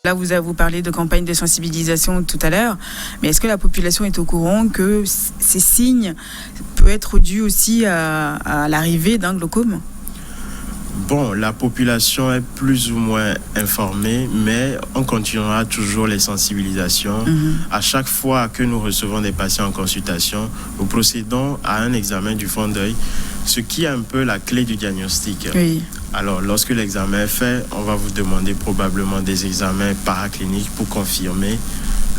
Là, vous parlez de campagne de sensibilisation tout à l'heure, mais est-ce que la population est au courant que ces signes peuvent être dus aussi à l'arrivée d'un glaucome ? Bon, la population est plus ou moins informée, mais on continuera toujours les sensibilisations. À chaque fois que nous recevons des patients en consultation, nous procédons à un examen du fond d'œil, ce qui est un peu la clé du diagnostic. Oui. Alors, lorsque l'examen est fait, on va vous demander probablement des examens paracliniques pour confirmer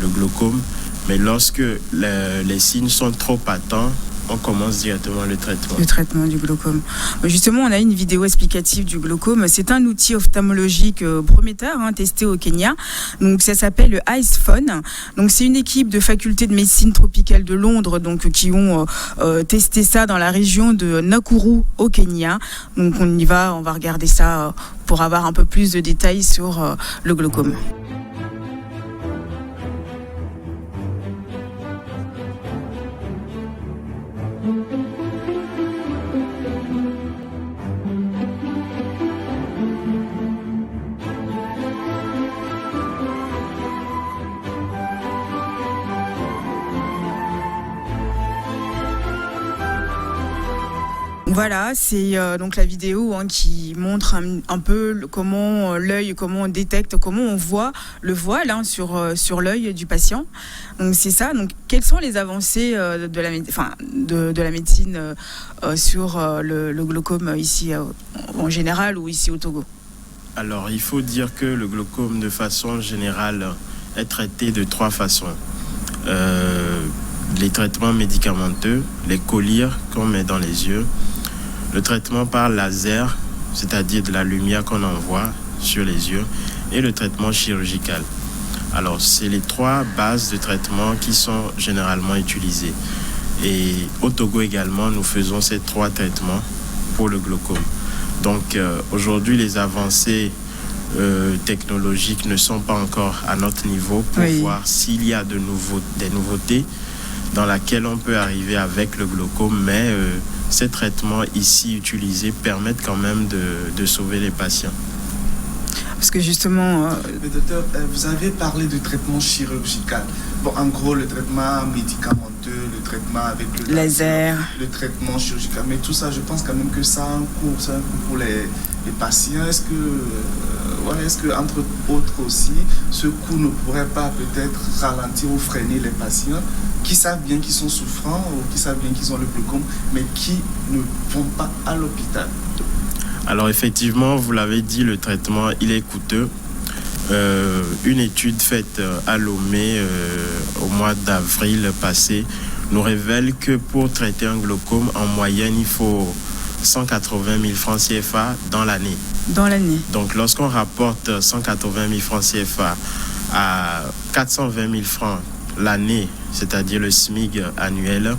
le glaucome. Mais lorsque les signes sont trop patents, on commence directement le traitement. Le traitement du glaucome. Justement, on a une vidéo explicative du glaucome. C'est un outil ophtalmologique prometteur, testé au Kenya. Donc, ça s'appelle le EyeSphone. Donc, c'est une équipe de faculté de médecine tropicale de Londres, donc qui ont testé ça dans la région de Nakuru au Kenya. Donc, on va regarder ça pour avoir un peu plus de détails sur le glaucome. Voilà, c'est donc la vidéo qui montre un peu comment l'œil, comment on détecte, comment on voit le voile sur l'œil du patient. Donc c'est ça. Donc quelles sont les avancées de la médecine sur le glaucome ici en général ou ici au Togo ? Alors il faut dire que le glaucome de façon générale est traité de 3 façons. Les traitements médicamenteux, les collyres qu'on met dans les yeux, le traitement par laser, c'est-à-dire de la lumière qu'on envoie sur les yeux, et le traitement chirurgical. Alors, c'est les 3 bases de traitement qui sont généralement utilisées. Et au Togo également, nous faisons ces 3 traitements pour le glaucome. Donc, aujourd'hui, les avancées technologiques ne sont pas encore à notre niveau pour voir s'il y a des nouveautés dans laquelle on peut arriver avec le glaucome, mais ces traitements ici utilisés permettent quand même de sauver les patients. Parce que justement... Mais docteur, vous avez parlé de traitement chirurgical. Bon, en gros, le traitement médicamenteux, le traitement avec le laser, le traitement chirurgical. Mais tout ça, je pense quand même que ça a un coût, pour les patients. Est-ce que, entre autres aussi, ce coût ne pourrait pas peut-être ralentir ou freiner les patients qui savent bien qu'ils sont souffrants ou qui savent bien qu'ils ont le glaucome, mais qui ne vont pas à l'hôpital? Alors effectivement, vous l'avez dit, le traitement, il est coûteux. Une étude faite à Lomé au mois d'avril passé nous révèle que pour traiter un glaucome, en moyenne, il faut 180 000 francs CFA dans l'année. Dans l'année. Donc lorsqu'on rapporte 180 000 francs CFA à 420 000 francs l'année, c'est-à-dire le SMIC annuel,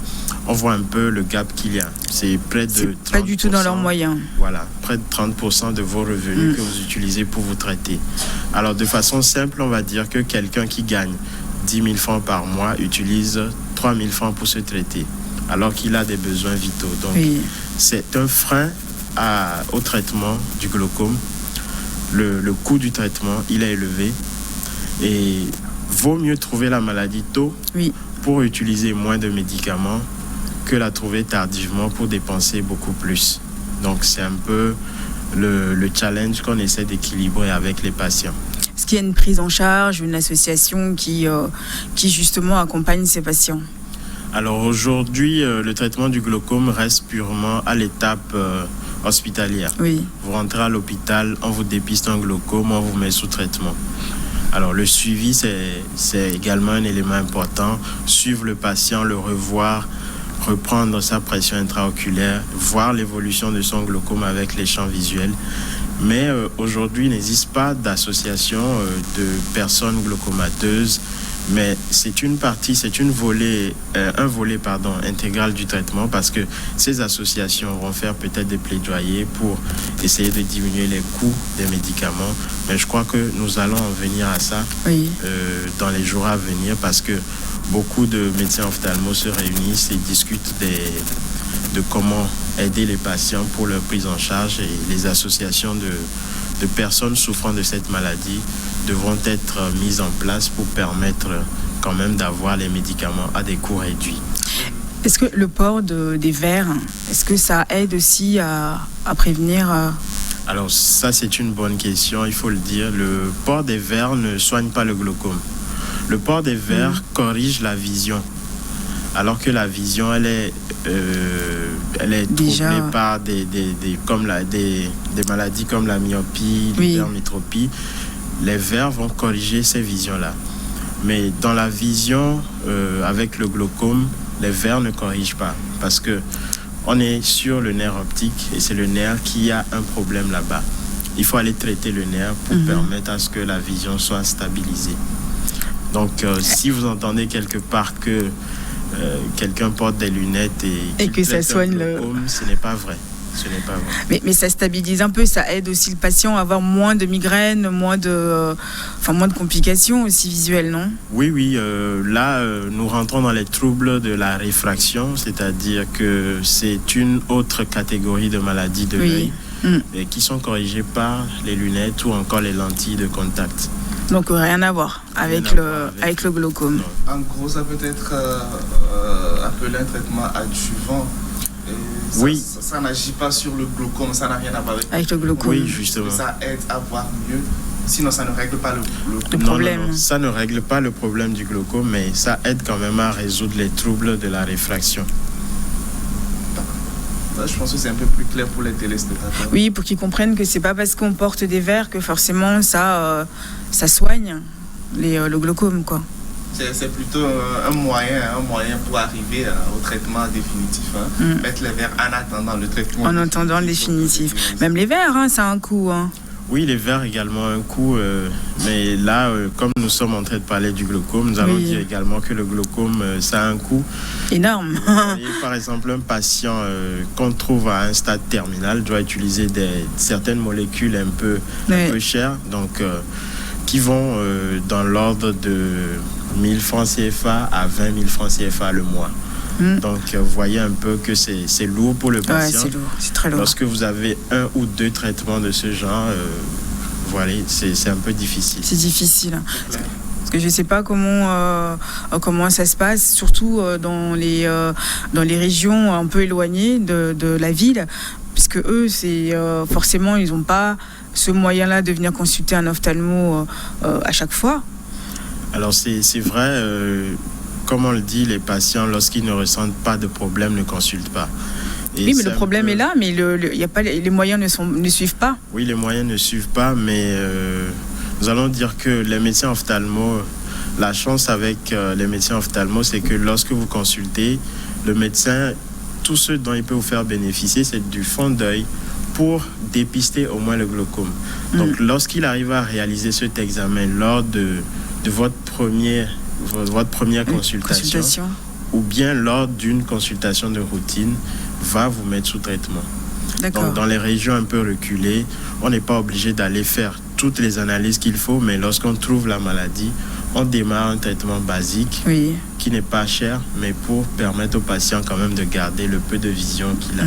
on voit un peu le gap qu'il y a. C'est près de 30%. Pas du tout dans leurs moyens. Voilà, près de 30% de vos revenus que vous utilisez pour vous traiter. Alors, de façon simple, on va dire que quelqu'un qui gagne 10 000 francs par mois utilise 3 000 francs pour se traiter, alors qu'il a des besoins vitaux. Donc, c'est un frein au traitement du glaucome. Le coût du traitement, il est élevé. Et vaut mieux trouver la maladie tôt pour utiliser moins de médicaments que la trouver tardivement pour dépenser beaucoup plus. Donc, c'est un peu le challenge qu'on essaie d'équilibrer avec les patients. Est-ce qu'il y a une prise en charge, une association qui justement accompagne ces patients ? Alors aujourd'hui, le traitement du glaucome reste purement à l'étape hospitalière. Vous rentrez à l'hôpital, on vous dépiste un glaucome, on vous met sous traitement. Alors le suivi, c'est également un élément important. Suivre le patient, le revoir, reprendre sa pression intraoculaire, voir l'évolution de son glaucome avec les champs visuels. Mais aujourd'hui, il n'existe pas d'association de personnes glaucomateuses, mais c'est un volet intégral du traitement, parce que ces associations vont faire peut-être des plaidoyers pour essayer de diminuer les coûts des médicaments. Mais je crois que nous allons en venir à ça dans les jours à venir, parce que beaucoup de médecins ophtalmos se réunissent et discutent de comment aider les patients pour leur prise en charge, et les associations de personnes souffrant de cette maladie devront être mises en place pour permettre quand même d'avoir les médicaments à des coûts réduits. Est-ce que le port des verres, est-ce que ça aide aussi à prévenir Alors ça, c'est une bonne question, il faut le dire. Le port des verres ne soigne pas le glaucome. Le port des verres corrige la vision. Alors que la vision, elle est Déjà... troublée par des maladies comme la myopie, l'hypermétropie. Les verres vont corriger ces visions-là. Mais dans la vision, avec le glaucome, les verres ne corrigent pas. Parce que on est sur le nerf optique et c'est le nerf qui a un problème là-bas. Il faut aller traiter le nerf pour permettre à ce que la vision soit stabilisée. Donc, si vous entendez quelque part que quelqu'un porte des lunettes et que ça soigne le glaucome, ce n'est pas vrai. Ce n'est pas vrai. Mais ça stabilise un peu, ça aide aussi le patient à avoir moins de migraines, moins de complications aussi visuelles, non? Oui. Là, nous rentrons dans les troubles de la réfraction, c'est-à-dire que c'est une autre catégorie de maladies de l'œil qui sont corrigées par les lunettes ou encore les lentilles de contact. Donc rien à voir avec le glaucome. Non. En gros, ça peut être appelé un traitement adjuvant. Ça n'agit pas sur le glaucome, ça n'a rien à voir avec le glaucome. Oui, justement. Ça aide à voir mieux. Sinon, ça ne règle pas le problème. Non, ça ne règle pas le problème du glaucome, mais ça aide quand même à résoudre les troubles de la réfraction. Je pense que c'est un peu plus clair pour les téléspectateurs. Oui, pour qu'ils comprennent que c'est pas parce qu'on porte des verres que forcément ça soigne le glaucome, quoi. C'est plutôt un moyen pour arriver au traitement définitif. Mettre les verres en attendant le traitement. En attendant le définitif. Même les verres, ça a un coût. Oui, les verres également ont un coût. Mais là, comme nous sommes en train de parler du glaucome, nous allons dire également que le glaucome, ça a un coût énorme. Par exemple, un patient qu'on trouve à un stade terminal doit utiliser certaines molécules un peu chères, donc qui vont dans l'ordre de 1000 francs CFA à 20 000 francs CFA le mois. Donc, vous voyez un peu que c'est lourd pour le patient. C'est lourd, c'est très lourd. Lorsque vous avez 1 ou 2 traitements de ce genre, voilà, c'est un peu difficile. C'est difficile. Parce que je ne sais pas comment ça se passe, surtout dans les régions un peu éloignées de la ville, puisque eux, forcément, ils n'ont pas ce moyen-là de venir consulter un ophtalmo à chaque fois. Alors, c'est vrai... Comme on le dit, les patients, lorsqu'ils ne ressentent pas de problème, ne consultent pas. Oui, mais le problème est là, mais y a pas, les moyens ne suivent pas. Oui, les moyens ne suivent pas, mais nous allons dire que les médecins ophtalmos, la chance avec les médecins ophtalmos, c'est que lorsque vous consultez, le médecin, tout ce dont il peut vous faire bénéficier, c'est du fond d'œil pour dépister au moins le glaucome. Donc, lorsqu'il arrive à réaliser cet examen lors de votre première consultation ou bien lors d'une consultation de routine, va vous mettre sous traitement. Donc, dans les régions un peu reculées, on n'est pas obligé d'aller faire toutes les analyses qu'il faut, mais lorsqu'on trouve la maladie, on démarre un traitement basique qui n'est pas cher, mais pour permettre au patient quand même de garder le peu de vision qu'il a.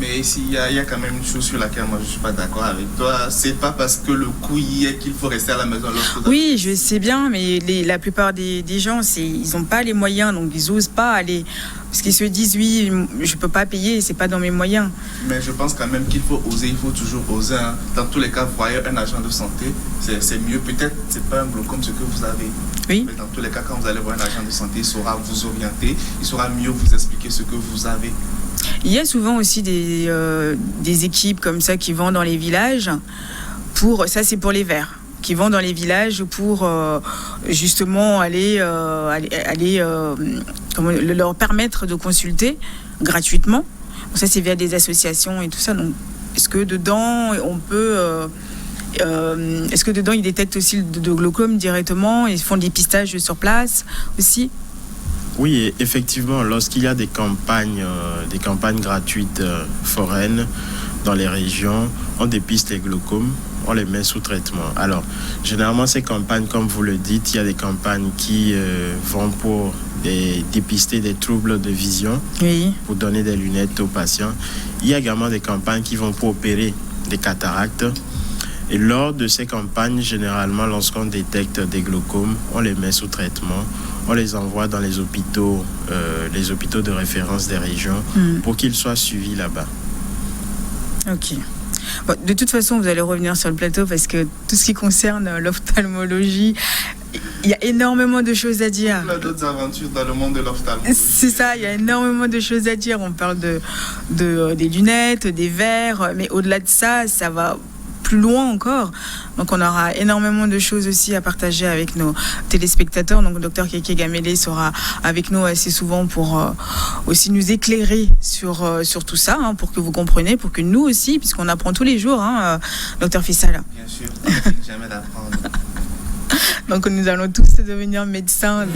Mais ici, il y a quand même une chose sur laquelle moi je ne suis pas d'accord avec toi. C'est pas parce que le coût y est qu'il faut rester à la maison. Oui, je sais bien, mais la plupart des gens, ils n'ont pas les moyens, donc ils n'osent pas aller. Parce qu'ils se disent, oui, je ne peux pas payer, c'est pas dans mes moyens. Mais je pense quand même qu'il faut oser, il faut toujours oser. Dans tous les cas, vous voyez un agent de santé, c'est mieux. Peut-être c'est pas un glaucome ce que vous avez. Oui. Mais dans tous les cas, quand vous allez voir un agent de santé, il saura vous orienter, il saura mieux vous expliquer ce que vous avez. Il y a souvent aussi des équipes comme ça qui vont dans les villages ça c'est pour les verts, qui vont dans les villages pour justement aller leur permettre de consulter gratuitement. Donc ça c'est via des associations et tout ça. Donc est-ce que dedans ils détectent aussi le glaucome directement et font des dépistages sur place aussi? Oui, effectivement, lorsqu'il y a des campagnes gratuites foraines dans les régions, on dépiste les glaucomes, on les met sous traitement. Alors, généralement, ces campagnes, comme vous le dites, il y a des campagnes qui vont pour dépister des troubles de vision, pour donner des lunettes aux patients. Il y a également des campagnes qui vont pour opérer des cataractes. Et lors de ces campagnes, généralement, lorsqu'on détecte des glaucomes, on les met sous traitement, on les envoie dans les hôpitaux de référence des régions pour qu'ils soient suivis là-bas. Ok. Bon, de toute façon, vous allez revenir sur le plateau parce que tout ce qui concerne l'ophtalmologie, il y a énormément de choses à dire. Il y a d'autres aventures dans le monde de l'ophtalmologie. C'est ça, il y a énormément de choses à dire. On parle des lunettes, des verres, mais au-delà de ça, ça va plus loin encore. Donc on aura énormément de choses aussi à partager avec nos téléspectateurs. Donc Dr Keke Gamele sera avec nous assez souvent pour aussi nous éclairer sur tout ça, hein, pour que vous compreniez, pour que nous aussi, puisqu'on apprend tous les jours, hein, Dr Fissala. Bien sûr, jamais d'apprendre. Donc nous allons tous devenir médecins.